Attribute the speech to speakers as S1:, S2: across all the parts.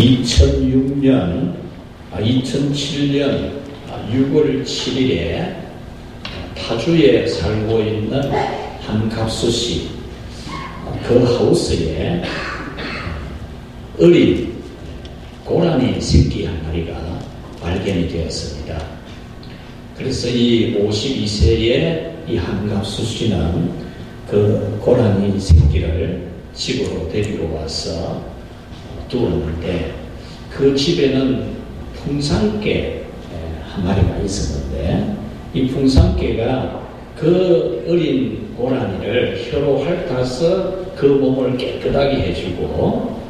S1: 2007년 6월 7일에 파주에 살고 있는 한갑수 씨, 그 하우스에 어린 고라니 새끼 한 마리가 발견이 되었습니다. 그래서 이 52세의 이 한갑수 씨는 그 고라니 새끼를 집으로 데리고 와서 두었는데, 그 집에는 풍산개 한 마리가 있었는데, 이 풍산개가 그 어린 고라니를 혀로 핥아서 그 몸을 깨끗하게 해주고,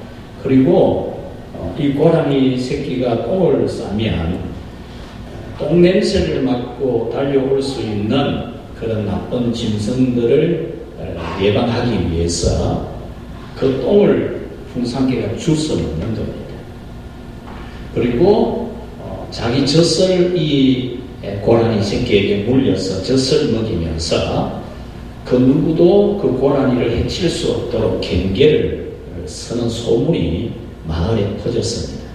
S1: 그리고 이 고라니 새끼가 똥을 싸면 똥 냄새를 맡고 달려올 수 있는 그런 나쁜 짐승들을 예방하기 위해서 그 똥을 풍산개가 주워 먹는 겁니다. 그리고 자기 젖을 이 고라니 새끼에게 물려서 젖을 먹이면서 그 누구도 그 고라니를 해칠 수 없도록 경계를 서는 소문이 마을에 퍼졌습니다.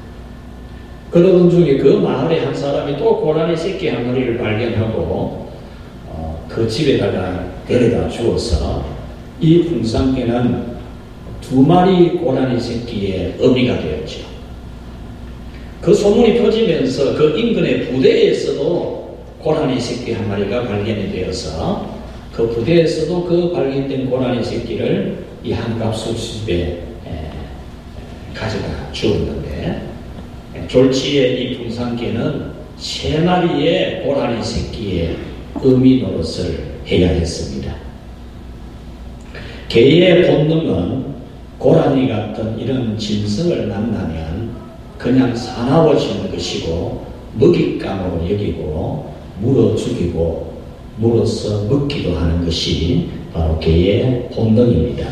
S1: 그러던 중에 그 마을에 한 사람이 또 고라니 새끼 한 마리를 발견하고 그 집에다가 데려다 주어서 이 풍산개는 2마리 고라니 새끼의 어미가 되었죠. 그 소문이 퍼지면서 그 인근의 부대에서도 고라니 새끼 한 마리가 발견이 되어서 그 부대에서도 그 발견된 고라니 새끼를 이 한갑수 집에 가져다 주었는데, 졸지에 이 풍산개는 3마리의 고라니 새끼의 어미 노릇을 해야 했습니다. 개의 본능은 고라니 같은 이런 짐승을 만나면 그냥 사나워지는 것이고 먹잇감으로 여기고 물어 죽이고 물어서 먹기도 하는 것이 바로 개의 본능입니다.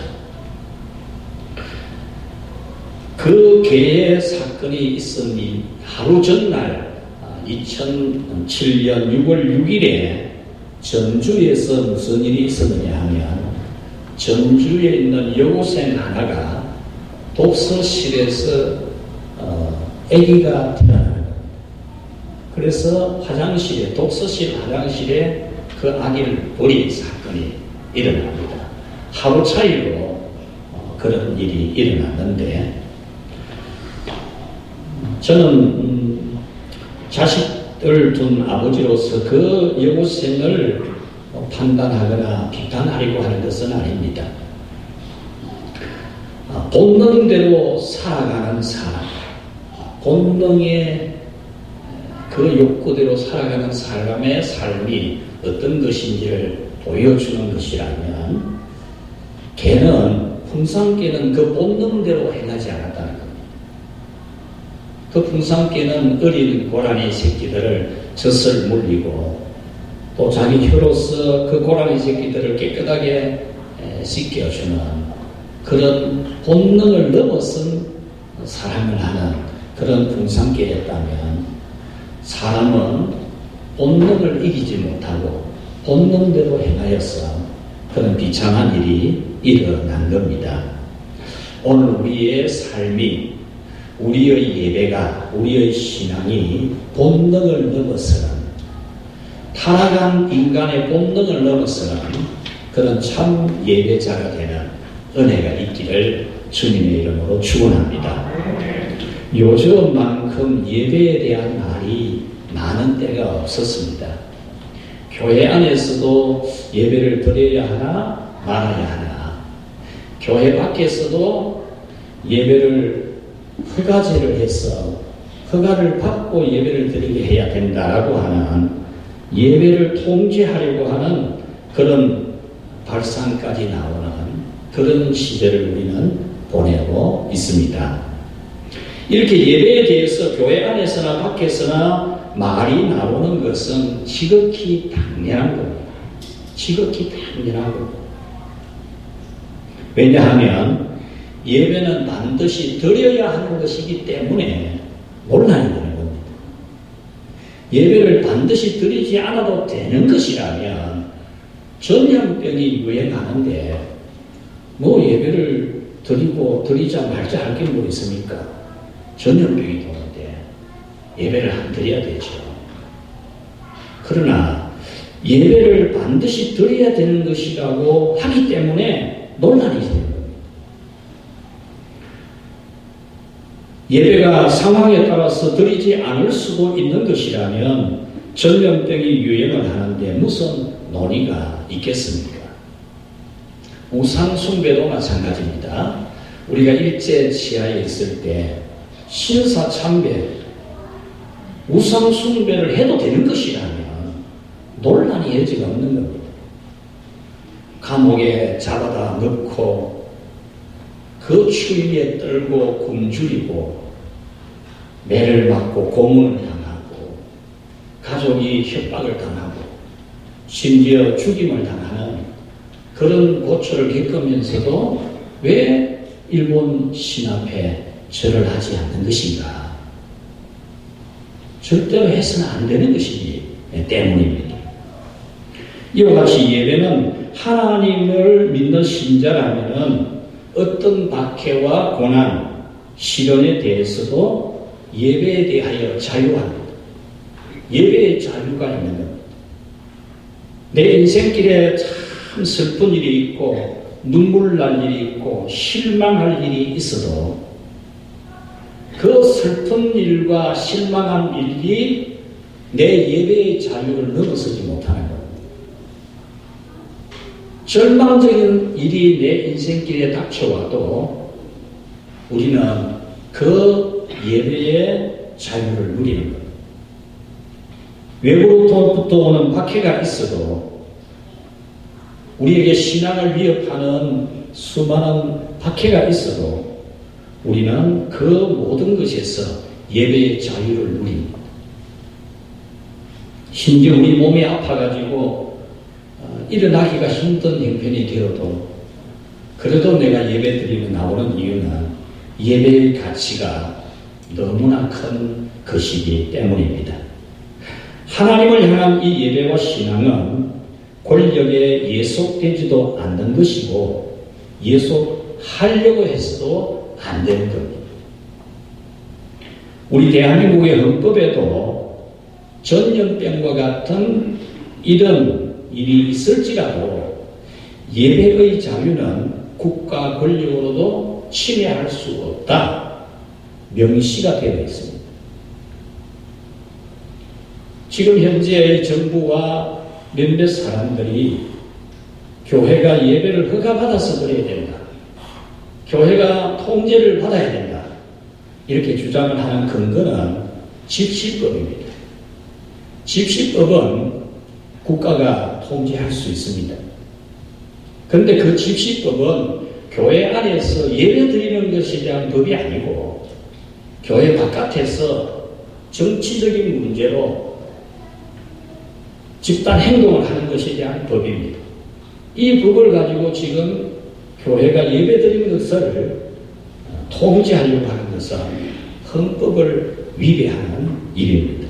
S1: 그 개의 사건이 있은 하루 전날 2007년 6월 6일에 전주에서 무슨 일이 있었느냐 하면, 전주에 있는 여고생 하나가 독서실에서 아기가 태어나는 겁니다. 그래서 화장실에, 독서실 화장실에 그 아기를 버린 사건이 일어납니다. 하루 차이로 그런 일이 일어났는데, 저는 자식을 둔 아버지로서 그 여고생을 판단하거나 비판하려고 하는 것은 아닙니다. 본능대로 살아가는 사람, 본능의 그 욕구대로 살아가는 사람의 삶이 어떤 것인지를 보여주는 것이라면, 풍산개는 그 본능대로 행하지 않았다는 겁니다. 그 풍산개는 어린 고라니 새끼들을 젖을 물리고 또 자기 혀로서 그 고라니 새끼들을 깨끗하게 씻겨주는 그런 본능을 넘어선 사랑을 하는 그런 풍산개였다면, 사람은 본능을 이기지 못하고 본능대로 행하여서 그런 비참한 일이 일어난 겁니다. 오늘 우리의 삶이, 우리의 예배가, 우리의 신앙이 본능을 넘어서는, 타락한 인간의 본능을 넘어서는 그런 참 예배자가 되는 은혜가 있기를 주님의 이름으로 축원합니다. 요즘만큼 예배에 대한 말이 많은 때가 없었습니다. 교회 안에서도 예배를 드려야 하나 말아야 하나, 교회 밖에서도 예배를 허가제를 해서 허가를 받고 예배를 드리게 해야 된다라고 하는, 예배를 통제하려고 하는 그런 발상까지 나오는 그런 시대를 우리는 보내고 있습니다. 이렇게 예배에 대해서 교회 안에서나 밖에서나 말이 나오는 것은 지극히 당연한 겁니다. 지극히 당연한 겁니다. 왜냐하면 예배는 반드시 드려야 하는 것이기 때문에 논란이 되는 겁니다. 예배를 반드시 드리지 않아도 되는 것이라면 전염병이 유행하는데 뭐 예배를 드리고 드리자 말자 할 게 뭐 있습니까? 전염병이 도는데 예배를 안 드려야 되죠. 그러나 예배를 반드시 드려야 되는 것이라고 하기 때문에 논란이 되는 겁니다. 예배가 상황에 따라서 드리지 않을 수도 있는 것이라면 전염병이 유행을 하는데 무슨 논의가 있겠습니까? 우상 숭배도 마찬가지입니다. 우리가 일제 치하에 있을 때 신사 참배, 우상 숭배를 해도 되는 것이라면 논란이 여지가 없는 겁니다. 감옥에 잡아다 넣고 그 추위에 떨고 굶주리고 매를 맞고 고문을 당하고 가족이 협박을 당하고 심지어 죽임을 당하는 그런 고초를 겪으면서도 왜 일본 신 앞에 절을 하지 않는 것인가? 절대로 해서는 안 되는 것이기 때문입니다. 이와 같이 예배는 하나님을 믿는 신자라면 어떤 박해와 고난, 시련에 대해서도 예배에 대하여 자유합니다. 예배의 자유가 있는 겁니다. 내 인생길에 참 슬픈 일이 있고 눈물 날 일이 있고 실망할 일이 있어도 그 슬픈 일과 실망한 일이 내 예배의 자유를 넘어서지 못하는 겁니다. 절망적인 일이 내 인생길에 닥쳐와도 우리는 그 예배의 자유를 누리는 겁니다. 외부로부터 오는 박해가 있어도 우리에게 신앙을 위협하는 수많은 박해가 있어도 우리는 그 모든 것에서 예배의 자유를 누립니다. 심지어 우리 몸이 아파가지고 일어나기가 힘든 형편이 되어도 그래도 내가 예배 드리며 나오는 이유는 예배의 가치가 너무나 큰 것이기 때문입니다. 하나님을 향한 이 예배와 신앙은 권력에 예속되지도 않는 것이고 예속하려고 해서도 안 되는 겁니다. 우리 대한민국의 헌법에도 전염병과 같은 이런 일이 있을지라도 예배의 자유는 국가 권력으로도 침해할 수 없다 명시가 되어 있습니다. 지금 현재 정부와 몇몇 사람들이 교회가 예배를 허가받아서 드려야 된다, 교회가 통제를 받아야 된다 이렇게 주장을 하는 근거는 집시법입니다. 집시법은 국가가 통제할 수 있습니다. 그런데 그 집시법은 교회 안에서 예배 드리는 것에 대한 법이 아니고 교회 바깥에서 정치적인 문제로 집단 행동을 하는 것에 대한 법입니다. 이 법을 가지고 지금 교회가 예배 드리는 것을 통제하려고 하는 것은 헌법을 위배하는 일입니다.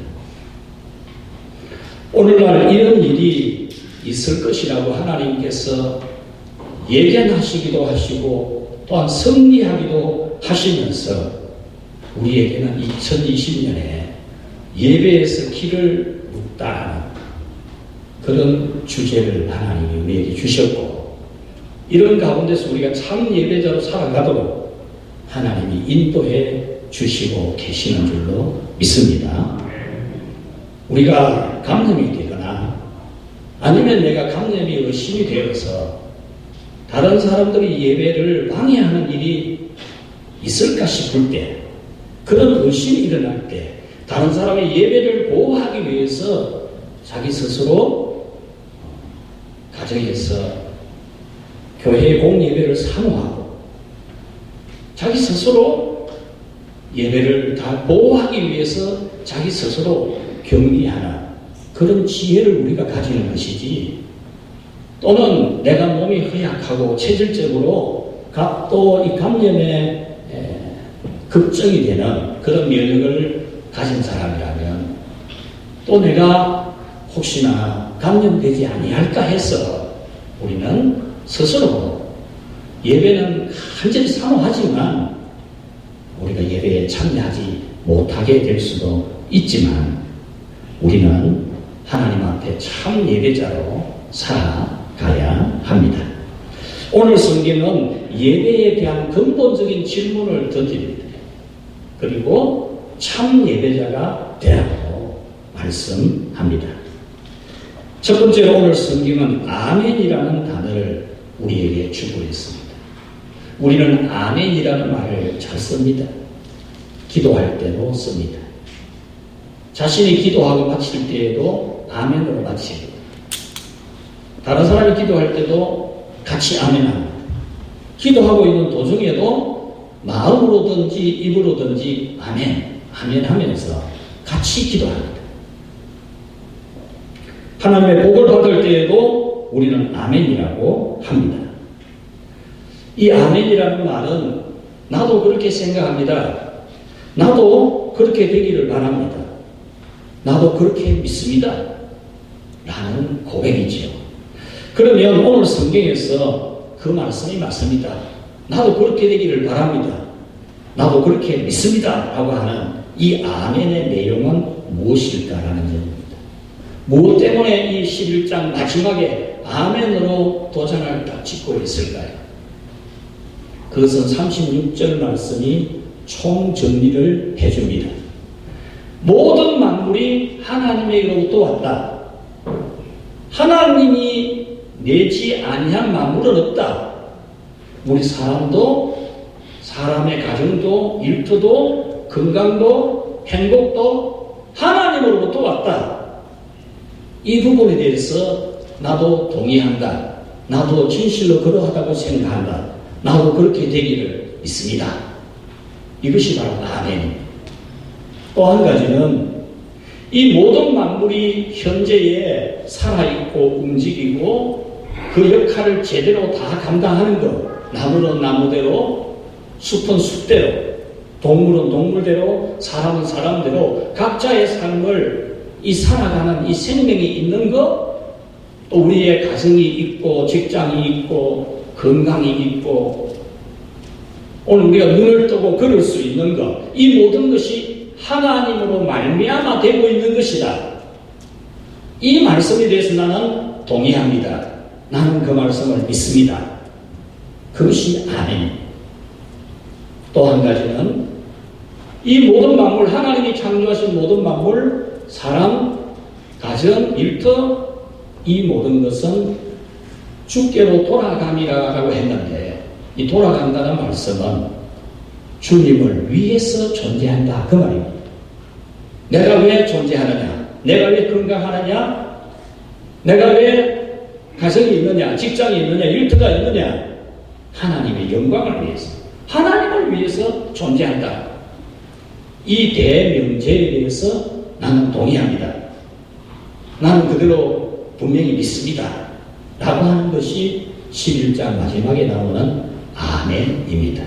S1: 오늘날 이런 일이 있을 것이라고 하나님께서 예견하시기도 하시고 또한 승리하기도 하시면서 우리에게는 2020년에 예배에서 길을 묻다라는 그런 주제를 하나님이 우리에게 주셨고 이런 가운데서 우리가 참 예배자로 살아가도록 하나님이 인도해 주시고 계시는 줄로 믿습니다. 우리가 감염이 되거나 아니면 내가 감염이 의심이 되어서 다른 사람들이 예배를 방해하는 일이 있을까 싶을 때, 그런 의심이 일어날 때 다른 사람의 예배를 보호하기 위해서 자기 스스로 가정에서 교회의 공예배를 사모하고 자기 스스로 예배를 다 보호하기 위해서 자기 스스로 격리하는 그런 지혜를 우리가 가지는 것이지, 또는 내가 몸이 허약하고 체질적으로 또 이 감염에 걱정이 되는 그런 면역을 가진 사람이라면 또 내가 혹시나 감염되지 아니할까 해서 우리는 스스로 예배는 간절히 사모하지만 우리가 예배에 참여하지 못하게 될 수도 있지만 우리는 하나님 앞에 참 예배자로 살아가야 합니다. 오늘 성경은 예배에 대한 근본적인 질문을 던집니다. 그리고 참 예배자가 되라고 말씀합니다. 첫 번째로 오늘 성경은 아멘이라는 단어를 우리에게 주고 있습니다. 우리는 아멘이라는 말을 잘 씁니다. 기도할 때도 씁니다. 자신이 기도하고 마칠 때에도 아멘으로 마치고, 다른 사람이 기도할 때도 같이 아멘합니다. 기도하고 있는 도중에도 마음으로든지 입으로든지 아멘, 아멘 하면서 같이 기도합니다. 하나님의 복을 받을 때에도 우리는 아멘이라고 합니다. 이 아멘이라는 말은 나도 그렇게 생각합니다. 나도 그렇게 되기를 바랍니다. 나도 그렇게 믿습니다. 라는 고백이지요. 그러면 오늘 성경에서 그 말씀이 맞습니다. 나도 그렇게 되기를 바랍니다. 나도 그렇게 믿습니다. 라고 하는 이 아멘의 내용은 무엇일까라는 점입니다. 무엇 때문에 이 11장 마지막에 아멘으로 도전을 딱 짓고 있을까요? 그것은 36절 말씀이 총정리를 해줍니다. 모든 만물이 하나님에게로부터 왔다. 하나님이 내지 아니한 만물은 없다. 우리 사람도, 사람의 가정도, 일터도, 건강도, 행복도 하나님으로부터 왔다. 이 부분에 대해서 나도 동의한다. 나도 진실로 그러하다고 생각한다. 나도 그렇게 되기를 믿습니다. 이것이 바로 아멘입니다. 또 한 가지는 이 모든 만물이 현재에 살아있고 움직이고 그 역할을 제대로 다 감당하는 것, 나무는 나무대로, 숲은 숲대로, 동물은 동물대로, 사람은 사람대로 각자의 삶을 이 살아가는 이 생명이 있는 것, 또 우리의 가정이 있고 직장이 있고 건강이 있고 오늘 우리가 눈을 뜨고 걸을 수 있는 것, 이 모든 것이 하나님으로 말미암아 되고 있는 것이다. 이 말씀에 대해서 나는 동의합니다. 나는 그 말씀을 믿습니다. 그것이 아멘입니다. 또 한 가지는 이 모든 만물, 하나님이 창조하신 모든 만물, 사람, 가정, 일터, 이 모든 것은 주께로 돌아감이라고 했는데 이 돌아간다는 말씀은 주님을 위해서 존재한다 그 말입니다. 내가 왜 존재하느냐? 내가 왜 건강하느냐? 내가 왜 가정이 있느냐? 직장이 있느냐? 일터가 있느냐? 하나님의 영광을 위해서, 하나님을 위해서 존재한다. 이 대명제에 대해서 나는 동의합니다. 나는 그대로 분명히 믿습니다. 라고 하는 것이 11장 마지막에 나오는 아멘입니다.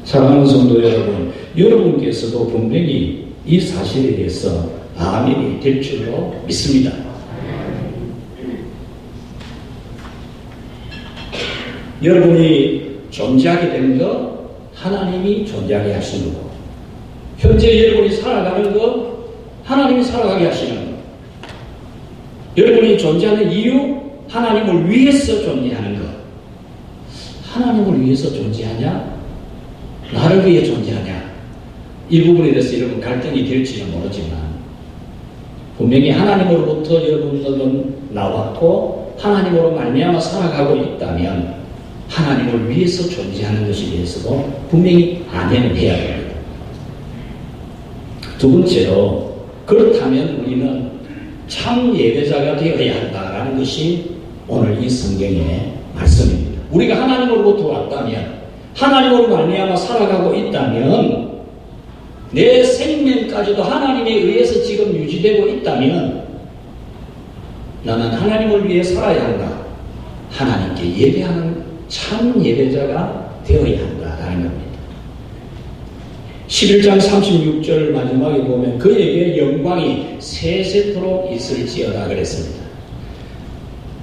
S1: 사랑하는 성도 여러분, 여러분께서도 분명히 이 사실에 대해서 아멘이 될 줄로 믿습니다. 여러분이 존재하게 된 것, 하나님이 존재하게 하시는 것, 현재 여러분이 살아가는 것, 하나님이 살아가게 하시는 것, 여러분이 존재하는 이유, 하나님을 위해서 존재하는 것. 하나님을 위해서 존재하냐? 나를 위해 존재하냐? 이 부분에 대해서 여러분 갈등이 될지는 모르지만 분명히 하나님으로부터 여러분들은 나왔고 하나님으로 말미암아 살아가고 있다면 하나님을 위해서 존재하는 것에 대해서도 분명히 아멘을 해야 됩니다. 두 번째로, 그렇다면 우리는 참 예배자가 되어야 한다라는 것이 오늘 이 성경의 말씀입니다. 우리가 하나님으로부터 왔다면, 하나님으로 말미암아 살아가고 있다면, 내 생명까지도 하나님에 의해서 지금 유지되고 있다면 나는 하나님을 위해 살아야 한다. 하나님께 예배하는 참 예배자가 되어야 한다라는 겁니다. 11장 36절 마지막에 보면 그에게 영광이 세세토록 있을지어다 그랬습니다.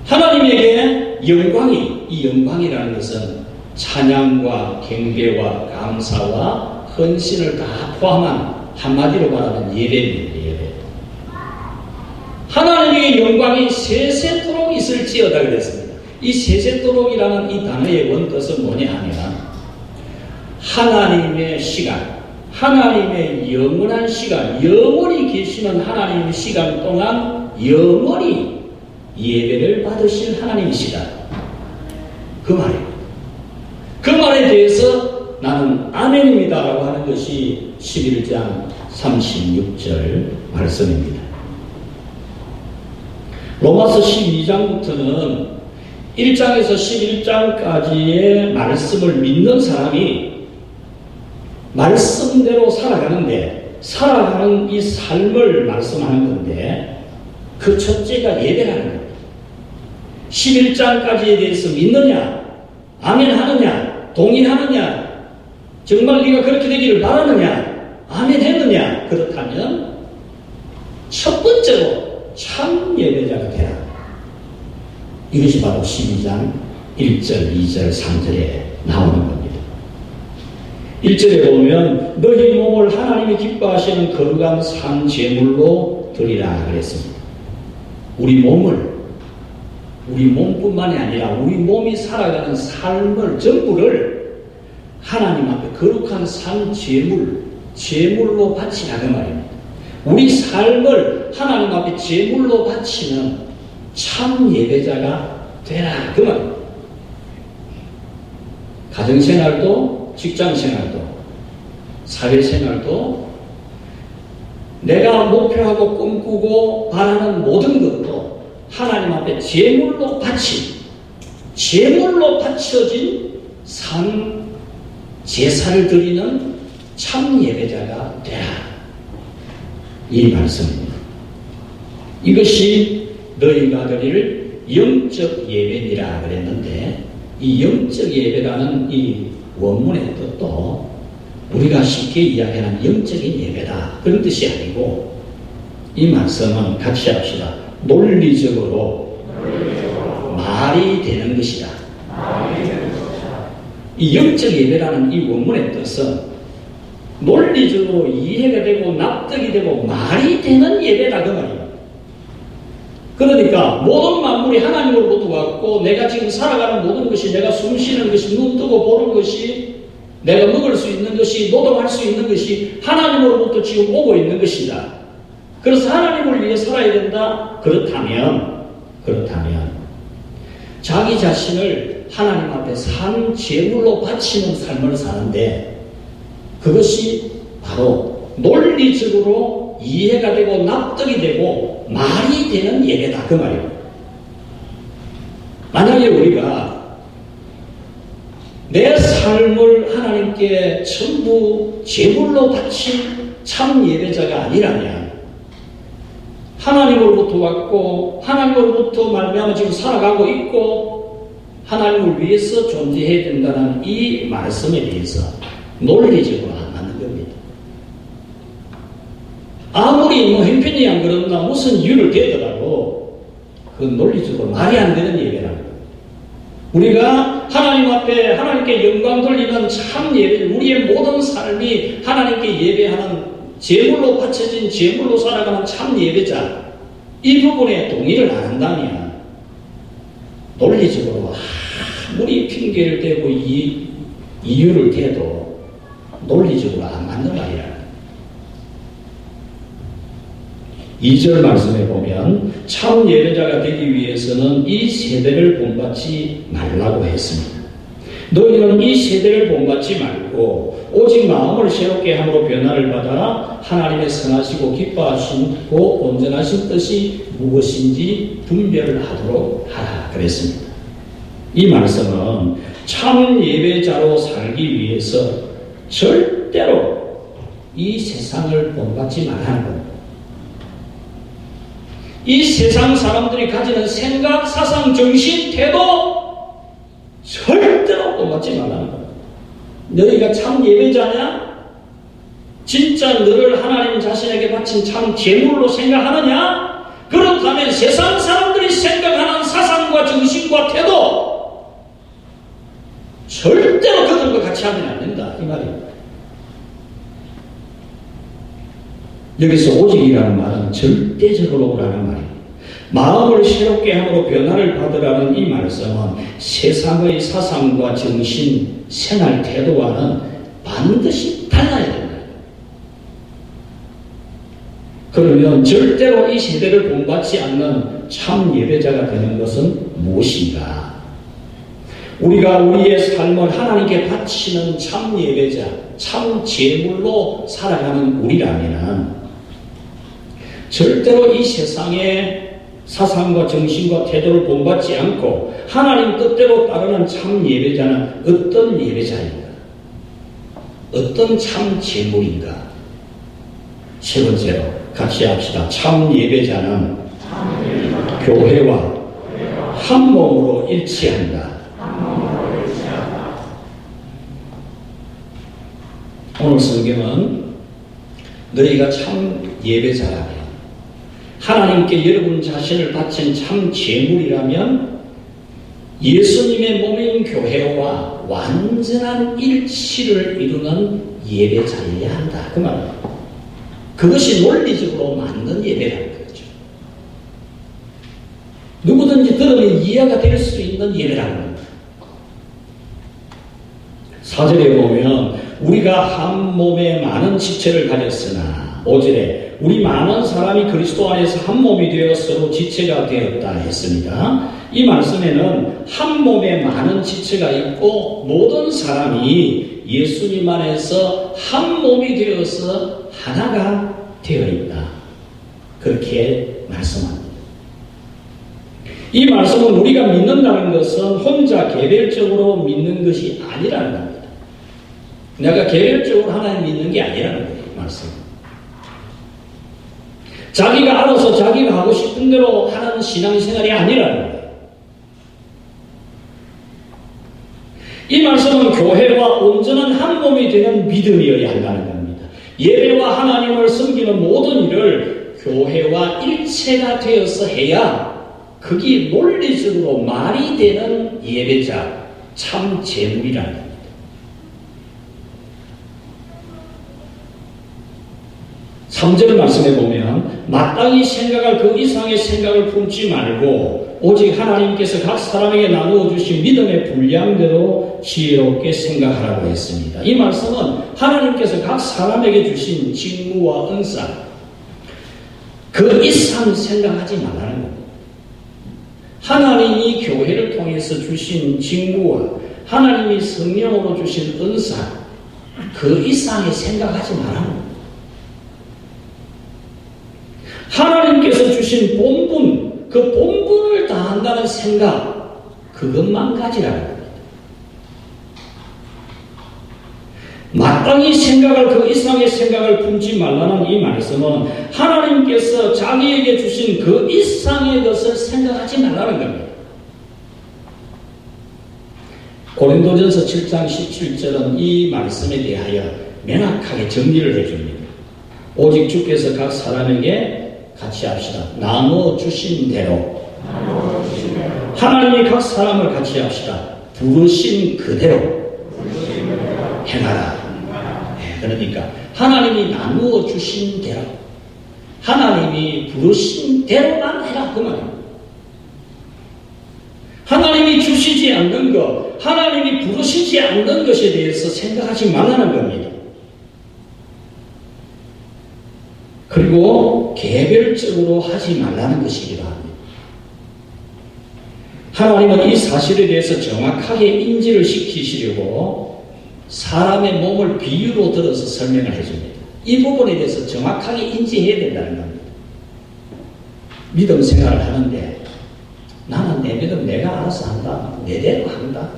S1: 하나님에게 영광이, 이 영광이라는 것은 찬양과 경배와 감사와 헌신을 다 포함한 한마디로 말하면 예배입니다. 예배. 하나님의 영광이 세세토록 있을지어다 그랬습니다. 이 세세토록이라는 이 단어의 원뜻은 뭐냐 하면 하나님의 시간, 하나님의 영원한 시간, 영원히 계시는 하나님의 시간 동안 영원히 예배를 받으실 하나님이시다. 그 말입니다. 그 말에 대해서 나는 아멘입니다 라고 하는 것이 11장 36절 말씀입니다. 로마서 12장부터는 1장에서 11장까지의 말씀을 믿는 사람이 말씀대로 살아가는 이 삶을 말씀하는 건데 그 첫째가 예배라는 겁니다. 11장까지에 대해서 믿느냐? 아멘 하느냐? 동의하느냐? 정말 네가 그렇게 되기를 바라느냐? 아멘 했느냐? 그렇다면 첫 번째로 참 예배자가 되라. 이것이 바로 12장 1절, 2절, 3절에 나오는 겁니다. 1절에 보면 너희 몸을 하나님이 기뻐하시는 거룩한 산 제물로 드리라 그랬습니다. 우리 몸뿐만이 아니라 우리 몸이 살아가는 삶을 전부를 하나님 앞에 거룩한 산 제물로 바치라 그 말입니다. 우리 삶을 하나님 앞에 제물로 바치는 참 예배자가 되라 그 말입니다. 가정생활도 직장생활도 사회생활도 내가 목표하고 꿈꾸고 바라는 모든 것도 하나님 앞에 제물로 바쳐진 산 제사를 드리는 참 예배자가 되라. 이 말씀입니다. 이것이 너희가 드릴 영적 예배니라 그랬는데 이 영적 예배라는 이 원문의 뜻도 우리가 쉽게 이야기하는 영적인 예배다 그런 뜻이 아니고 이 말씀은 같이 합시다. 논리적으로 말이 되는 것이다. 이 영적 예배라는 이 원문의 뜻은 논리적으로 이해가 되고 납득이 되고 말이 되는 예배다 그 말이에요. 그러니까 모든 만물이 하나님으로부터 왔고 내가 지금 살아가는 모든 것이 내가 숨쉬는 것이 눈 뜨고 보는 것이 내가 먹을 수 있는 것이 노동할 수 있는 것이 하나님으로부터 지금 오고 있는 것이다. 그래서 하나님을 위해 살아야 된다. 그렇다면 자기 자신을 하나님 앞에 산 제물로 바치는 삶을 사는데 그것이 바로 논리적으로 이해가 되고 납득이 되고 말이 되는 예배다 그 말이에요. 만약에 우리가 내 삶을 하나님께 전부 제물로 바친 참 예배자가 아니라면 하나님으로부터 왔고 하나님으로부터 말미암아 지금 살아가고 있고 하나님을 위해서 존재해야 된다는 이 말씀에 대해서 논리적으로 안 맞는 겁니다. 아무리 형편이 안 그렇나 무슨 이유를 대더라도 그 논리적으로 말이 안 되는 예배라는 거예요. 우리가 하나님 앞에 하나님께 영광 돌리는 참 예배, 우리의 모든 삶이 하나님께 예배하는 제물로 바쳐진 제물로 살아가는 참 예배자, 이 부분에 동의를 안 한다면 논리적으로 아무리 핑계를 대고 이유를 대도 논리적으로 안 맞는 말이라. 2절 말씀에 보면 참 예배자가 되기 위해서는 이 세대를 본받지 말라고 했습니다. 너희는 이 세대를 본받지 말고 오직 마음을 새롭게 함으로 변화를 받아 하나님의 선하시고 기뻐하시고 온전하신 뜻이 무엇인지 분별을 하도록 하라 그랬습니다. 이 말씀은 참 예배자로 살기 위해서 절대로 이 세상을 본받지 말라는 겁니다. 이 세상 사람들이 가지는 생각, 사상, 정신, 태도 절대로 본받지 말라는 겁니다. 너희가 참 예배자냐? 진짜 너를 하나님 자신에게 바친 참 제물로 생각하느냐? 그렇다면 세상 사람들이 생각하는 사상과 정신과 태도 절대로 그들과 같이 하면 안 된다 이 말입니다. 여기서 오직이라는 말은 절대적으로라는 말입니다. 마음을 새롭게 함으로 변화를 받으라는 이 말씀은 세상의 사상과 정신, 생활 태도와는 반드시 달라야 된다. 그러면 절대로 이 세대를 본받지 않는 참 예배자가 되는 것은 무엇인가? 우리가 우리의 삶을 하나님께 바치는 참 예배자, 참 제물로 살아가는 우리라면 절대로 이 세상의 사상과 정신과 태도를 본받지 않고 하나님 뜻대로 따르는 참 예배자는 어떤 예배자인가? 어떤 참 제물인가? 세 번째로 같이 합시다. 참 예배자는 교회와 한 몸으로 일치한다. 오늘 성경은 너희가 참 예배자라면 하나님께 여러분 자신을 바친 참 제물이라면 예수님의 몸인 교회와 완전한 일치를 이루는 예배자여야 한다. 그 말입니다. 그것이 논리적으로 맞는 예배라는 거죠. 누구든지 들으면 이해가 될 수 있는 예배라는 겁니다. 4절에 보면 우리가 한 몸에 많은 지체를 가졌으나 5절에 우리 많은 사람이 그리스도 안에서 한 몸이 되어 서로 지체가 되었다 했습니다. 이 말씀에는 한 몸에 많은 지체가 있고 모든 사람이 예수님 안에서 한 몸이 되어서 하나가 되어 있다. 그렇게 말씀합니다. 이 말씀은 우리가 믿는다는 것은 혼자 개별적으로 믿는 것이 아니라는 겁니다. 내가 개별적으로 하나님 믿는 게 아니라는 거예요. 이 말씀. 자기가 알아서 자기가 하고 싶은 대로 하는 신앙생활이 아니라는 거예요. 이 말씀은 교회와 온전한 한 몸이 되는 믿음이어야 한다는 겁니다. 예배와 하나님을 섬기는 모든 일을 교회와 일체가 되어서 해야 그게 논리적으로 말이 되는 예배자, 참 제물이라는 겁니다. 삼절 말씀에 보면 마땅히 생각할 그 이상의 생각을 품지 말고 오직 하나님께서 각 사람에게 나누어 주신 믿음의 분량대로 지혜롭게 생각하라고 했습니다. 이 말씀은 하나님께서 각 사람에게 주신 직무와 은사 그 이상 생각하지 말라는 겁니다. 하나님이 교회를 통해서 주신 직무와 하나님이 성령으로 주신 은사 그 이상의 생각하지 말라는 겁니다. 하나님께서 주신 본분, 그 본분을 다한다는 생각, 그것만 가지라는 겁니다. 마땅히 생각할 그 이상의 생각을 품지 말라는 이 말씀은 하나님께서 자기에게 주신 그 이상의 것을 생각하지 말라는 겁니다. 고린도전서 7장 17절은 이 말씀에 대하여 명확하게 정리를 해줍니다. 오직 주께서 각 사람에게 같이 합시다. 나누어 주신 대로 하나님이 각 사람을 같이 합시다. 부르신 그대로 행하라. 네, 그러니까 하나님이 나누어 주신 대로 하나님이 부르신 대로만 해라 그 말입니다. 하나님이 주시지 않는 것, 하나님이 부르시지 않는 것에 대해서 생각하지 말라는 겁니다. 그리고 개별적으로 하지 말라는 것이기도 합니다. 하나님은 이 사실에 대해서 정확하게 인지를 시키시려고 사람의 몸을 비유로 들어서 설명을 해줍니다. 이 부분에 대해서 정확하게 인지해야 된다는 겁니다. 믿음 생활을 하는데 나는 내 믿음 내가 알아서 한다. 내대로 한다.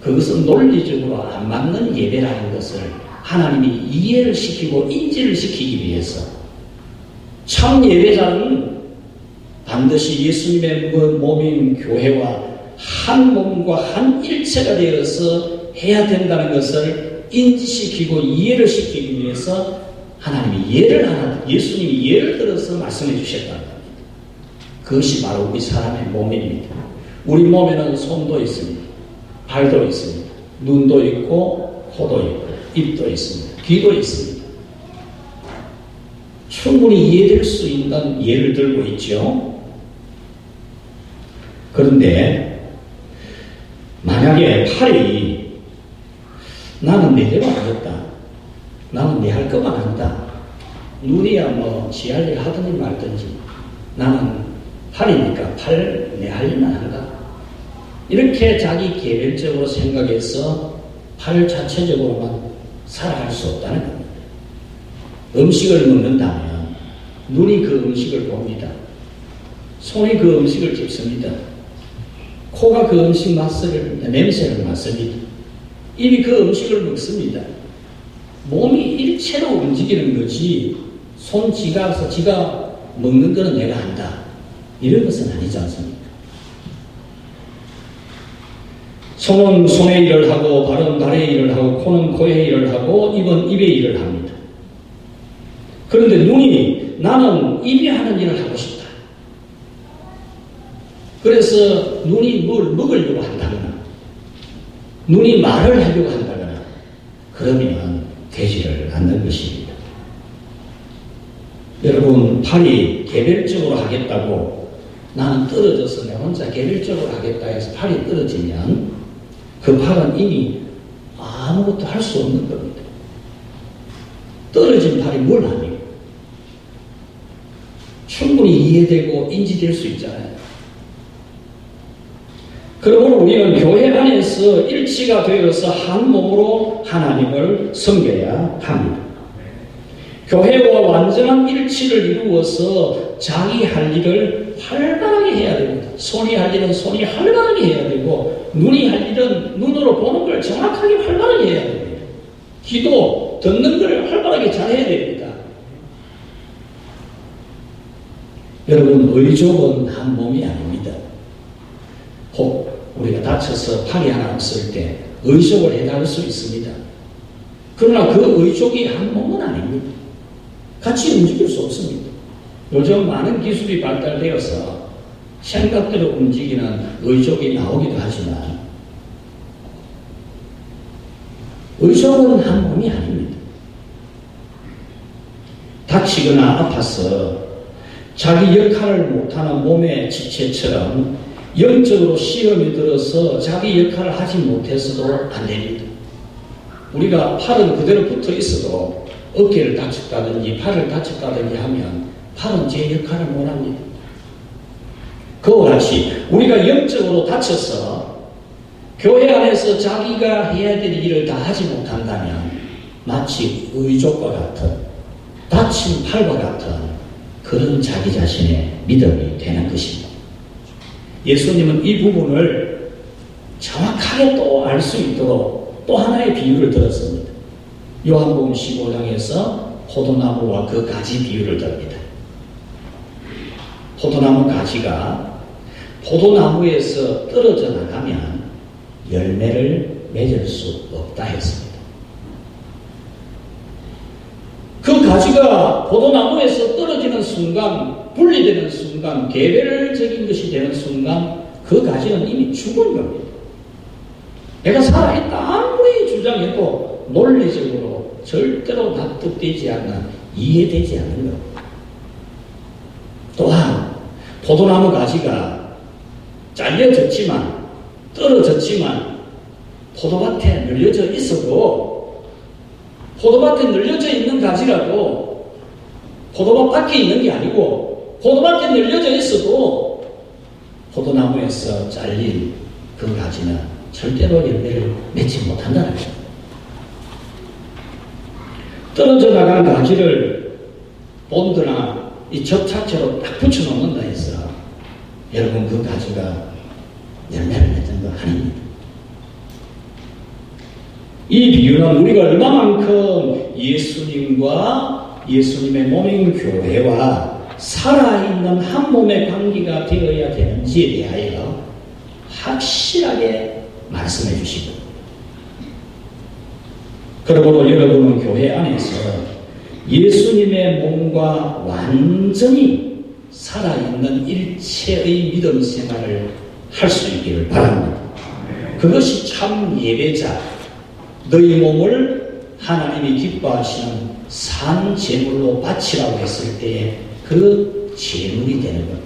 S1: 그것은 논리적으로 안 맞는 예배라는 것을 하나님이 이해를 시키고 인지를 시키기 위해서 참 예배자는 반드시 예수님의 몸인 교회와 한 몸과 한 일체가 되어서 해야 된다는 것을 인지시키고 이해를 시키기 위해서 하나님이 예수님이 예를 들어서 말씀해 주셨다는 겁니다. 그것이 바로 우리 사람의 몸입니다. 우리 몸에는 손도 있습니다. 발도 있습니다. 눈도 있고 코도 있고 입도 있습니다. 귀도 있습니다. 충분히 이해될 수 있는 예를 들고 있죠. 그런데 만약에 팔이 나는 내대로 하겠다. 나는 내 할 것만 한다. 눈이야 뭐 지 할 일 하든지 말든지 나는 팔이니까 팔 내 할 일만 한다. 이렇게 자기 개별적으로 생각해서 팔 자체적으로만 살아갈 수 없다는 겁니다. 음식을 먹는다면 눈이 그 음식을 봅니다. 손이 그 음식을 집습니다. 코가 그 음식 냄새를 맡습니다. 입이 그 음식을 먹습니다. 몸이 일체로 움직이는 거지 손 지가 가서 지가 먹는 거는 내가 한다. 이런 것은 아니지 않습니까? 손은 손의 일을 하고 발은 발의 일을 하고 코는 코의 일을 하고 입은 입의 일을 합니다. 그런데 눈이 나는 입이 하는 일을 하고 싶다. 그래서 눈이 뭘 먹으려고 한다거나 눈이 말을 하려고 한다거나 그러면 되지를 않는 것입니다. 여러분 팔이 개별적으로 하겠다고 나는 떨어져서 내 혼자 개별적으로 하겠다 해서 팔이 떨어지면 그 팔은 이미 아무것도 할 수 없는 겁니다. 떨어진 팔이 뭘 합니까? 충분히 이해되고 인지될 수 있잖아요. 그러므로 우리는 교회 안에서 일치가 되어서 한 몸으로 하나님을 섬겨야 합니다. 교회와 완전한 일치를 이루어서 자기 할 일을 활발하게 해야 됩니다. 손이 할 일은 손이 활발하게 해야 되고 눈이 할 일은 눈으로 보는 걸 정확하게 활발하게 해야 됩니다. 귀도 듣는 걸 활발하게 잘 해야 됩니다. 여러분 의족은 한 몸이 아닙니다. 혹 우리가 다쳐서 팔이 하나 없을 때 의족을 해달을 수 있습니다. 그러나 그 의족이 한 몸은 아닙니다. 같이 움직일 수 없습니다. 요즘 많은 기술이 발달되어서 생각대로 움직이는 의족이 나오기도 하지만 의족은 한 몸이 아닙니다. 다치거나 아파서 자기 역할을 못하는 몸의 지체처럼 영적으로 시험이 들어서 자기 역할을 하지 못해서도 안 됩니다. 우리가 팔은 그대로 붙어 있어도 어깨를 다쳤다든지 팔을 다쳤다든지 하면 팔은 제 역할을 못합니다. 그와 같이 우리가 영적으로 다쳐서 교회 안에서 자기가 해야 될 일을 다 하지 못한다면 마치 의족과 같은 다친 팔과 같은 그런 자기 자신의 믿음이 되는 것입니다. 예수님은 이 부분을 정확하게 또 알 수 있도록 또 하나의 비유를 들었습니다. 요한복음 15장에서 포도나무와 그 가지 비유를 듭니다. 포도나무 가지가 포도나무에서 떨어져 나가면 열매를 맺을 수 없다 했습니다. 그 가지가 포도나무에서 떨어지는 순간, 분리되는 순간, 개별적인 것이 되는 순간 그 가지는 이미 죽은 겁니다. 내가 살아있다 아무리 주장해도 논리적으로 절대로 납득되지 않는, 이해되지 않는 겁니다. 또한 포도나무 가지가 잘려졌지만, 떨어졌지만 포도밭에 늘려져 있어도 포도밭에 늘려져 있는 가지라도 포도밭 밖에 있는 게 아니고 포도밭에 늘려져 있어도 포도나무에서 잘린 그 가지는 절대로 열매를 맺지 못한다는 거죠. 떨어져 나간 가지를 본드나 이 접착제로 딱 붙여놓는다 해서 여러분 그 가지가 열매를 맺는 거 아닙니다. 이 비유는 우리가 얼마만큼 예수님과 예수님의 몸인 교회와 살아있는 한 몸의 관계가 되어야 되는지에 대하여 확실하게 말씀해 주시고, 그러므로 여러분은 교회 안에서 예수님의 몸과 완전히 살아있는 일체의 믿음 생활을 할 수 있기를 바랍니다. 그것이 참 예배자, 너희 몸을 하나님이 기뻐하시는 산 제물로 바치라고 했을 때에 그 제물이 되는 겁니다.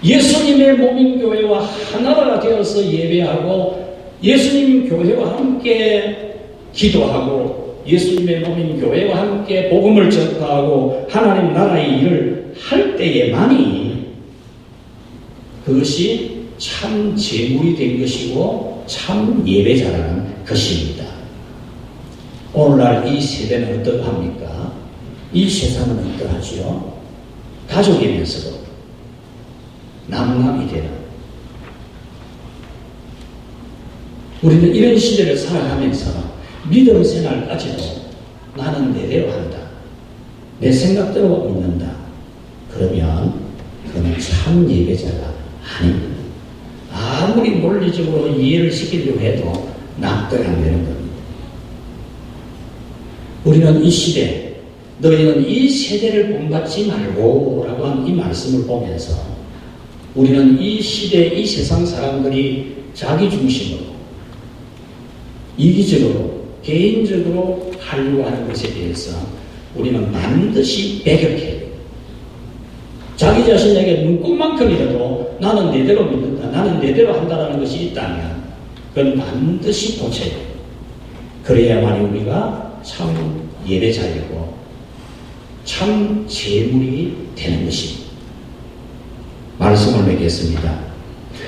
S1: 예수님의 몸인 교회와 하나가 되어서 예배하고 예수님 교회와 함께 기도하고 예수님의 몸인 교회와 함께 복음을 전파하고 하나님 나라의 일을 할 때에만이 그것이 참 제물이 된 것이고 참 예배자라는 것입니다. 오늘날 이 세대는 어떠합니까? 이 세상은 어떠하지요? 가족이면서도 남남이 되는, 우리는 이런 시대를 살아가면서 믿음 생활까지도 나는 내대로 한다, 내 생각대로 믿는다, 그러면 그는 참 예배자가 아닙니다. 아무리 논리적으로 이해를 시키려고 해도 납득 안 되는 겁니다. 우리는 이 시대, 너희는 이 세대를 본받지 말고 라고 하는 이 말씀을 보면서 우리는 이 시대, 이 세상 사람들이 자기 중심으로, 이기적으로, 개인적으로 하려고 하는 것에 대해서 우리는 반드시 배격해야 돼요. 자기 자신에게 눈꼽만큼이라도 나는 내대로 믿는다, 나는 내대로 한다는 것이 있다면 그건 반드시 고쳐야 돼요. 그래야만이 우리가 참 예배자이고 참 제물이 되는 것입니다. 말씀을 맺겠습니다.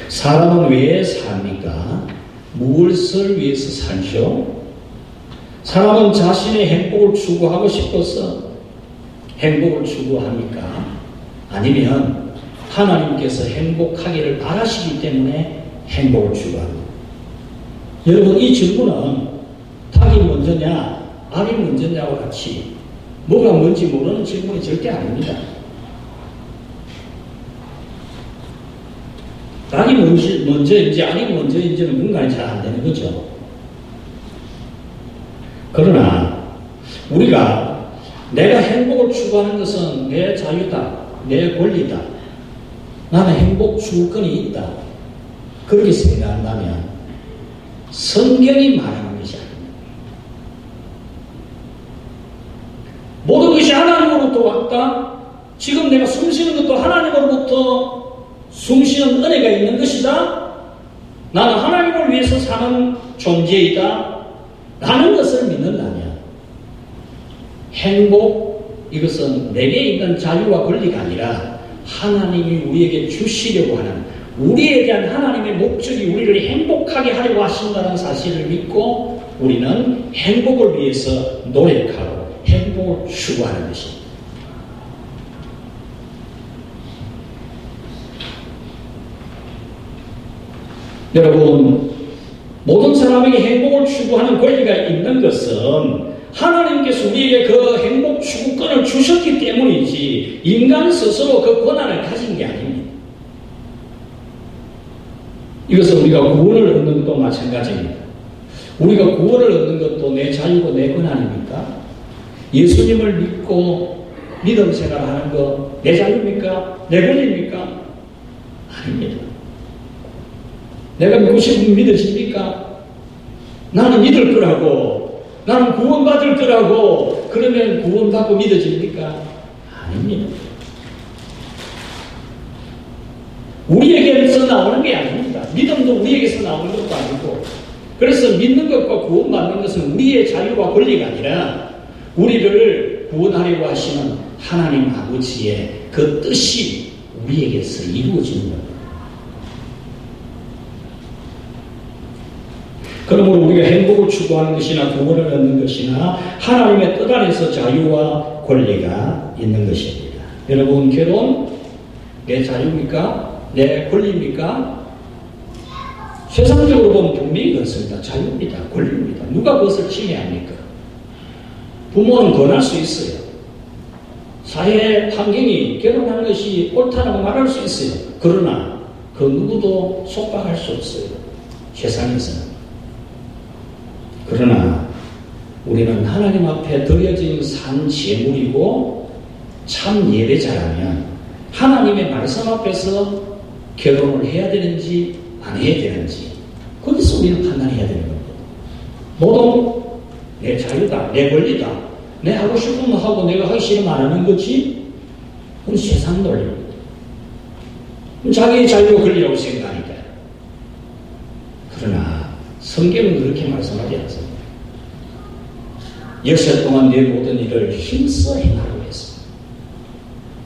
S1: 사람은 왜 삽니까? 무엇을 위해서 살죠? 사람은 자신의 행복을 추구하고 싶어서 행복을 추구합니까? 아니면 하나님께서 행복하기를 바라시기 때문에 행복을 추구합니다. 여러분, 이 질문은 닭이 먼저냐 알이 먼저냐와 같이 뭐가 뭔지 모르는 질문이 절대 아닙니다. 닭이 먼저인지 알이 먼저인지는 분간이 잘 안 되는 거죠. 그러나 우리가 내가 행복을 추구하는 것은 내 자유다, 내 권리다, 나는 행복 추구권이 있다, 그렇게 생각한다면 성경이 말하는 것이 아닙니다. 모든 것이 하나님으로부터 왔다, 지금 내가 숨쉬는 것도 하나님으로부터 숨쉬는 은혜가 있는 것이다, 나는 하나님을 위해서 사는 존재이다 라는 것을 믿는다면 행복, 이것은 내게 있는 자유와 권리가 아니라 하나님이 우리에게 주시려고 하는, 우리에 대한 하나님의 목적이 우리를 행복하게 하려고 하신다는 사실을 믿고 우리는 행복을 위해서 노력하고 행복을 추구하는 것입니다. 여러분, 모든 사람에게 행복을 추구하는 권리가 있는 것은 하나님께서 우리에게 그 행복 추구권을 주셨기 때문이지 인간 스스로 그 권한을 가진 게 아닙니다. 이것은 우리가 구원을 얻는 것도 마찬가지입니다. 우리가 구원을 얻는 것도 내 자유고 내 권한입니까? 예수님을 믿고 믿음 생활하는 거 내 자유입니까? 내 권리입니까? 아닙니다. 내가 믿고 싶으면 믿어집니까? 나는 믿을 거라고, 나는 구원받을 거라고, 그러면 구원받고 믿어집니까? 아닙니다. 우리에게서 나오는 게 아닙니다. 믿음도 우리에게서 나오는 것도 아니고, 그래서 믿는 것과 구원받는 것은 우리의 자유와 권리가 아니라 우리를 구원하려고 하시는 하나님 아버지의 그 뜻이 우리에게서 이루어지는 겁니다. 그러므로 우리가 행복을 추구하는 것이나 구원을 얻는 것이나 하나님의 뜻 안에서 자유와 권리가 있는 것입니다. 여러분, 결혼 내 자유입니까? 내 권리입니까? 세상적으로 보면 분명히 그렇습니다. 자유입니다. 권리입니다. 누가 그것을 침해합니까? 부모는 권할 수 있어요. 사회 환경이 결혼하는 것이 옳다라고 말할 수 있어요. 그러나 그 누구도 속박할 수 없어요. 세상에서는. 그러나 우리는 하나님 앞에 드려진 산 제물이고 참 예배자라면 하나님의 말씀 앞에서 결혼을 해야 되는지 안 해야 되는지, 거기서 우리는 판단해야 되는 겁니다. 노동, 내 자유다, 내 권리다. 내 하고 싶으면 하고 내가 하기 싫으면 안 하는 거지? 그건 세상 논리입니다. 자기의 자유와 권리라고 생각하니까. 그러나 성경은 그렇게 말씀하지 않습니다. 역사 동안 내 모든 일을 힘써 행하라고 했습니다.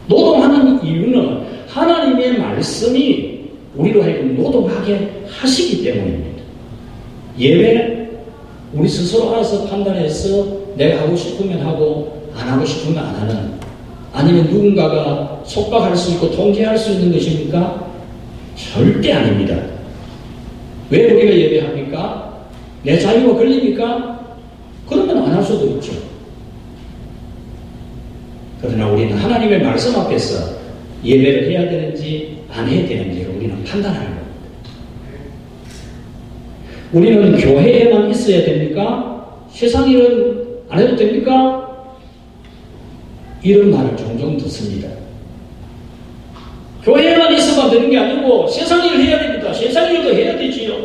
S1: 노동하는 이유는 하나님의 말씀이 우리로 하여금 노동하게 하시기 때문입니다. 예외, 우리 스스로 알아서 판단해서 내가 하고 싶으면 하고 안 하고 싶으면 안 하는, 아니면 누군가가 속박할 수 있고 통제할 수 있는 것입니까? 절대 아닙니다. 왜 우리가 예배합니까? 내 자유와 권리입니까? 그러면 안 할 수도 있죠. 그러나 우리는 하나님의 말씀 앞에서 예배를 해야 되는지 안 해야 되는지를 우리는 판단하는 겁니다. 우리는 교회에만 있어야 됩니까? 세상 일은 안 해도 됩니까? 이런 말을 종종 듣습니다. 교회에만 있으면 되는 게 아니고 세상 일을 해야 됩니다. 세상 일도 해야 되지요.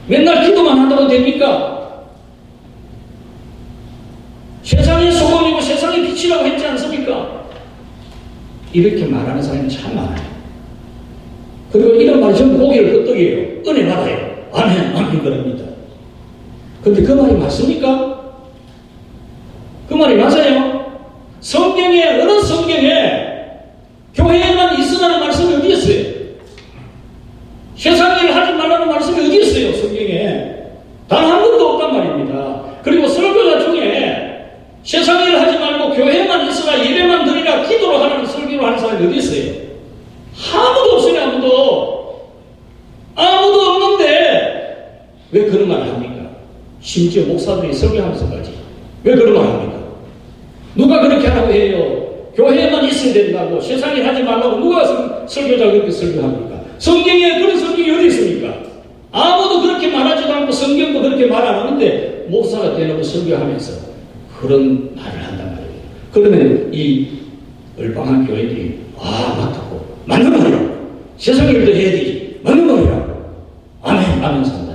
S1: 맨날 기도만 한다고 됩니까? 세상의 소금이고 세상의 빛이라고 했지 않습니까? 이렇게 말하는 사람이 참 많아요. 그리고 이런 말이 전부 고개를 끄덕여요. 은혜 받아요. 아멘, 아멘 그럽니다. 근데 그 말이 맞습니까? 그 말이 맞아요? 성경에, 어느 성경에 교회에만 있으라는 말씀이 어디 있어요? 세상 일을 하지 말라는 말씀이 어디 있어요? 성경에 단 한 번도 없단 말입니다. 그리고 설교자 중에 세상 일을 하지 말고 교회만 있으라, 예배만 드리라, 기도로 하라는 설교를 하는 사람이 어디 있어요? 아무도 없어요. 아무도 없는데 왜 그런 말을 합니까? 심지어 목사들이 설교하면서까지 왜 그런 말을 합니까? 누가 그렇게 하라고 해요? 교회에만 있어야 된다고, 세상 일 하지 말라고 누가 설교자 그렇게 설교합니까? 성경에 그런 성경이 어디 있습니까? 아무도 그렇게 말하지도 않고 성경도 그렇게 말 안 하는데 목사가 되놓고 설교하면서 그런 말을 한단 말이에요. 그러면 이 얼빵한 교회들이 맞다고, 맞는 말이라고, 세상 일도 해야 되지, 맞는 말이라고, 아멘 하면서 한다.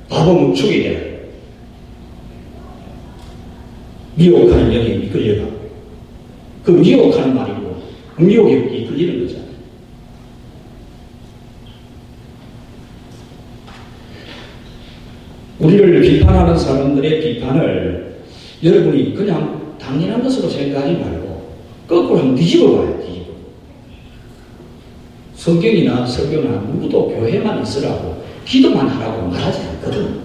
S1: 바보 묵축이 되라. 미혹하는 영에 이끌려가. 그 미혹하는 말이고 미혹에 이끌리는 거잖아요. 우리를 비판하는 사람들의 비판을 여러분이 그냥 당연한 것으로 생각하지 말고 거꾸로 한번 뒤집어 봐요. 뒤집어. 성경이나 설교나 누구도 교회만 있으라고 기도만 하라고 말하지 않거든.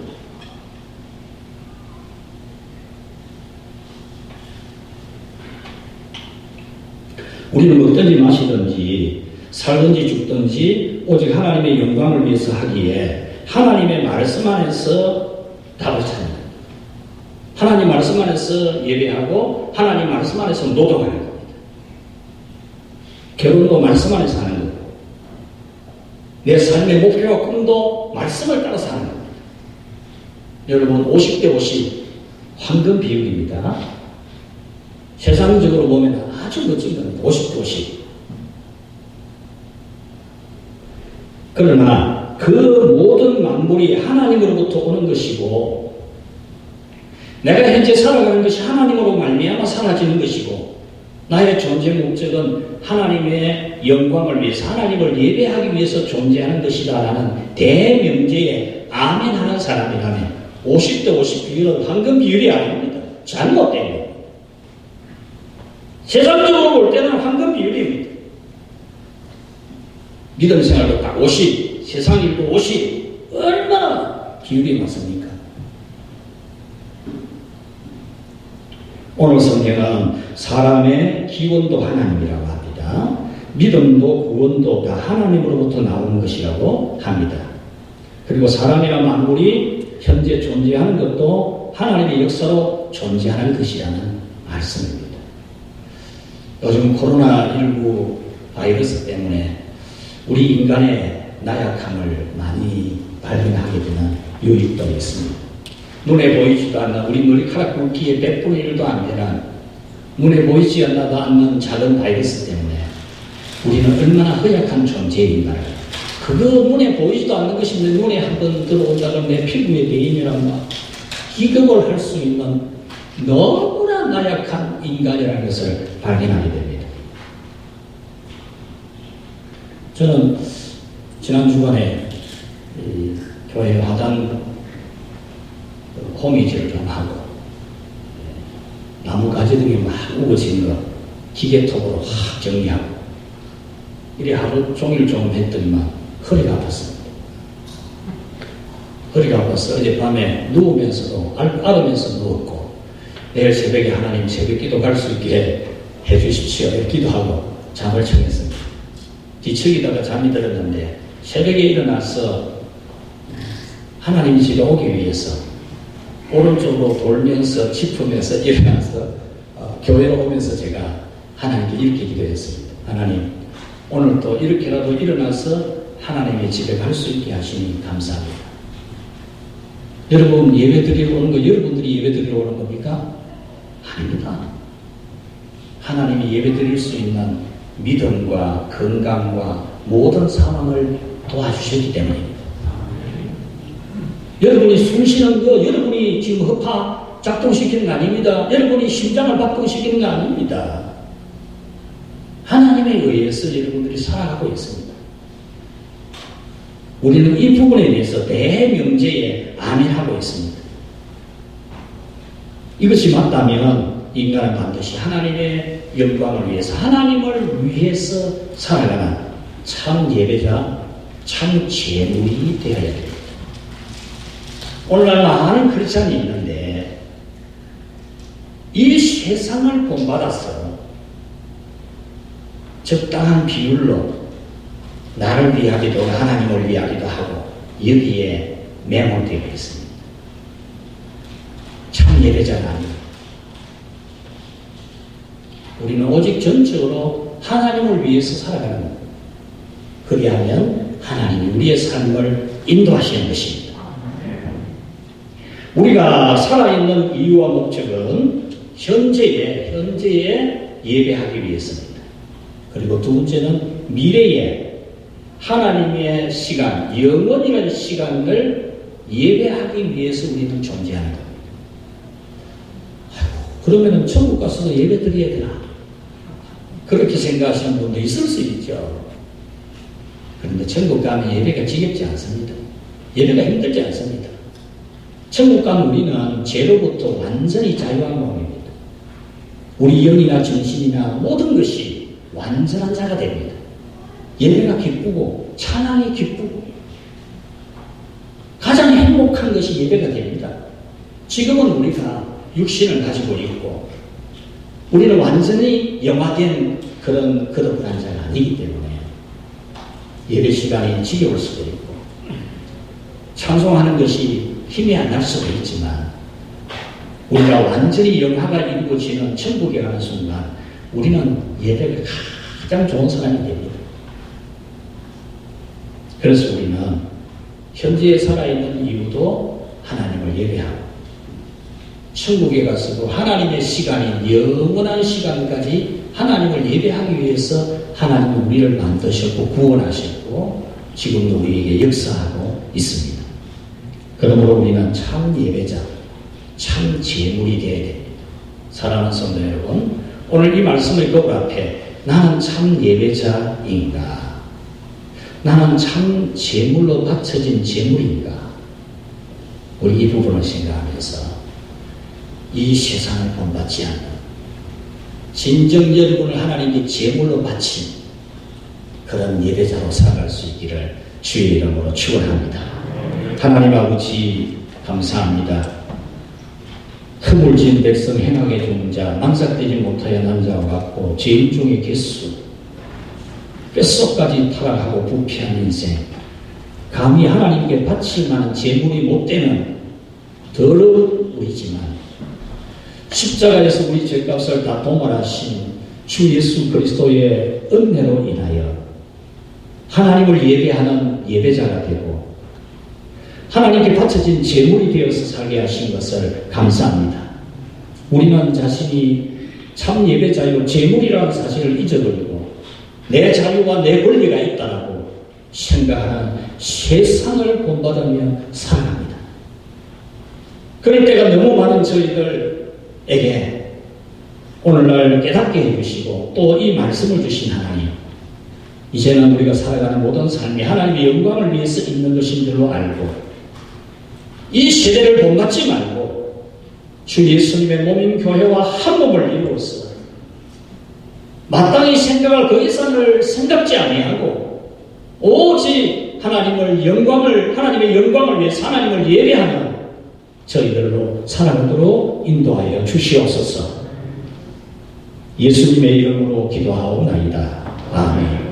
S1: 우리는 먹든지 마시든지 살든지 죽든지 오직 하나님의 영광을 위해서 하기에 하나님의 말씀 안에서 답을 찾는 겁니다. 하나님 말씀 안에서 예배하고 하나님 말씀 안에서 노동하는 겁니다. 결혼도 말씀 안에서 하는 거고 내 삶의 목표와 꿈도 말씀을 따라서 하는 겁니다. 여러분 50대 50 황금 비율입니다. 세상적으로 보면 아주 멋진 겁니다. 50대 50. 그러나 그 모든 만물이 하나님으로부터 오는 것이고 내가 현재 살아가는 것이 하나님으로 말미암아 사라지는 것이고 나의 존재 목적은 하나님의 영광을 위해서 하나님을 예배하기 위해서 존재하는 것이다 라는 대명제에 아멘하는 사람이라면 50대 50 비율은 황금 비율이 아닙니다. 잘못된 겁니다. 세상적으로 볼 때는 황금 비율입니다. 믿음 생활도 딱 50, 세상 일도 50, 얼마나 비율이 맞습니까? 오늘 성경은 사람의 기원도 하나님이라고 합니다. 믿음도 구원도 다 하나님으로부터 나오는 것이라고 합니다. 그리고 사람이나 만물이 현재 존재하는 것도 하나님의 역사로 존재하는 것이라는 말씀입니다. 요즘 코로나19 바이러스 때문에 우리 인간의 나약함을 많이 발견하게 되는 요인도 있습니다. 눈에 보이지도 않는 우리 머리카락 굵기의 100분의 1도 안 되는 눈에 보이지 않는 작은 바이러스 때문에 우리는 얼마나 허약한 존재인가를 그거 눈에 보이지도 않는 것이 내 눈에 한번 들어온다면 내 피부에 대이면 막 기겁을 할 수 있는 너무나 나약한 인간이라는 것을 발견하게 됩니다. 저는 지난 주간에 교회 화단 호미질을 좀 하고 나무 가지 등이 막 우거진 거 기계톱으로 확 정리하고 이래 하루 종일 좀 했더니만 허리가 아팠습니다. 허리가 아파서 어젯밤에 누우면서도 앓으면서 누웠고 내일 새벽에 하나님 새벽 기도 갈 수 있게 해주십시오 이렇게 기도하고 잠을 청했습니다. 뒤척이다가 잠이 들었는데 새벽에 일어나서 하나님 집에 오기 위해서 오른쪽으로 돌면서 짚으면서 일어나서 교회로 오면서 제가 하나님께 이렇게 기도했습니다. 하나님 오늘 또 이렇게라도 일어나서 하나님의 집에 갈 수 있게 하시니 감사합니다. 여러분 예배 드리러 오는 거 여러분들이 예배 드리러 오는 겁니까? 아닙니다. 하나님이 예배 드릴 수 있는 믿음과 건강과 모든 상황을 도와주셨기 때문입니다. 여러분이 숨 쉬는 거 여러분이 지금 허파 작동시키는 거 아닙니다. 여러분이 심장을 박동시키는 거 아닙니다. 하나님에 의해서 여러분들이 살아가고 있습니다. 우리는 이 부분에 대해서 대명제에 아멘하고 있습니다. 이것이 맞다면 인간은 반드시 하나님의 영광을 위해서 하나님을 위해서 살아가는 참 예배자, 참 제물이 되어야 됩니다. 오늘날 많은 크리스찬이 있는데 이 세상을 본받아서 적당한 비율로 나를 위하기도 하나님을 위하기도 하고 여기에 매몰되어 있습니다. 참 예배자가 아닙니다. 우리는 오직 전적으로 하나님을 위해서 살아가는 겁니다. 그리하면 하나님이 우리의 삶을 인도하시는 것입니다. 우리가 살아있는 이유와 목적은 현재에 예배하기 위해서입니다. 그리고 두 번째는 미래에 하나님의 시간, 영원이라는 시간을 예배하기 위해서 우리는 존재하는 겁니다. 그러면 천국 가서도 예배 드려야 되나? 그렇게 생각하시는 분도 있을 수 있죠. 그런데 천국 가면 예배가 지겹지 않습니다. 예배가 힘들지 않습니다. 천국 가면 우리는 죄로부터 완전히 자유한 몸입니다. 우리 영이나 정신이나 모든 것이 완전한 자가 됩니다. 예배가 기쁘고 찬양이 기쁘고 가장 행복한 것이 예배가 됩니다. 지금은 우리가 육신을 가지고 있고 우리는 완전히 영화된 그런 거듭난 자가 아니기 때문에 예배 시간이 지겨울 수도 있고 찬송하는 것이 힘이 안 날 수도 있지만 우리가 완전히 영화가 이루어지는 천국에 가는 순간 우리는 예배가 가장 좋은 사람이 됩니다. 그래서 우리는 현재에 살아있는 이유도 하나님을 예배하고 천국에 가서도 하나님의 시간이 영원한 시간까지 하나님을 예배하기 위해서 하나님은 우리를 만드셨고 구원하셨고 지금도 우리에게 역사하고 있습니다. 그러므로 우리는 참 예배자, 참 제물이 되어야 됩니다. 사랑하는 성도 여러분, 오늘 이 말씀의 거울 앞에 나는 참 예배자인가? 나는 참 제물로 바쳐진 제물인가? 우리 이 부분을 생각하면서 이 세상을 본받지 않는 진정 여러분을 하나님께 제물로 바친 그런 예배자로 살아갈 수 있기를 주의 이름으로 축원합니다. 하나님 아버지 감사합니다. 허물진 백성 행하게 준 자, 망삭되지 못하여 난 자와 같고 죄인 중의 개수 뼛속까지 타락하고 부패한 인생, 감히 하나님께 바칠 만한 제물이 못 되는 더러운 우리지만 십자가에서 우리 죄값을 다 도말하신 주 예수 그리스도의 은혜로 인하여 하나님을 예배하는 예배자가 되고 하나님께 바쳐진 제물이 되어서 살게 하신 것을 감사합니다. 우리는 자신이 참 예배자요 제물이라는 사실을 잊어버리고 내 자유와 내 권리가 있다라고 생각하는 세상을 본받으며 살아갑니다. 그럴 때가 너무 많은 저희들에게 오늘날 깨닫게 해주시고 또 이 말씀을 주신 하나님, 이제는 우리가 살아가는 모든 삶이 하나님의 영광을 위해서 있는 것인 줄로 알고 이 세대를 본받지 말고 주 예수님의 몸인 교회와 한 몸을 이루어서 마땅히 생각할 그 이상을 생각지 아니하고 오직 하나님의 영광을 위해서 하나님을 예배하는 저희들로 살아가도록 인도하여 주시옵소서. 예수님의 이름으로 기도하옵나이다. 아멘.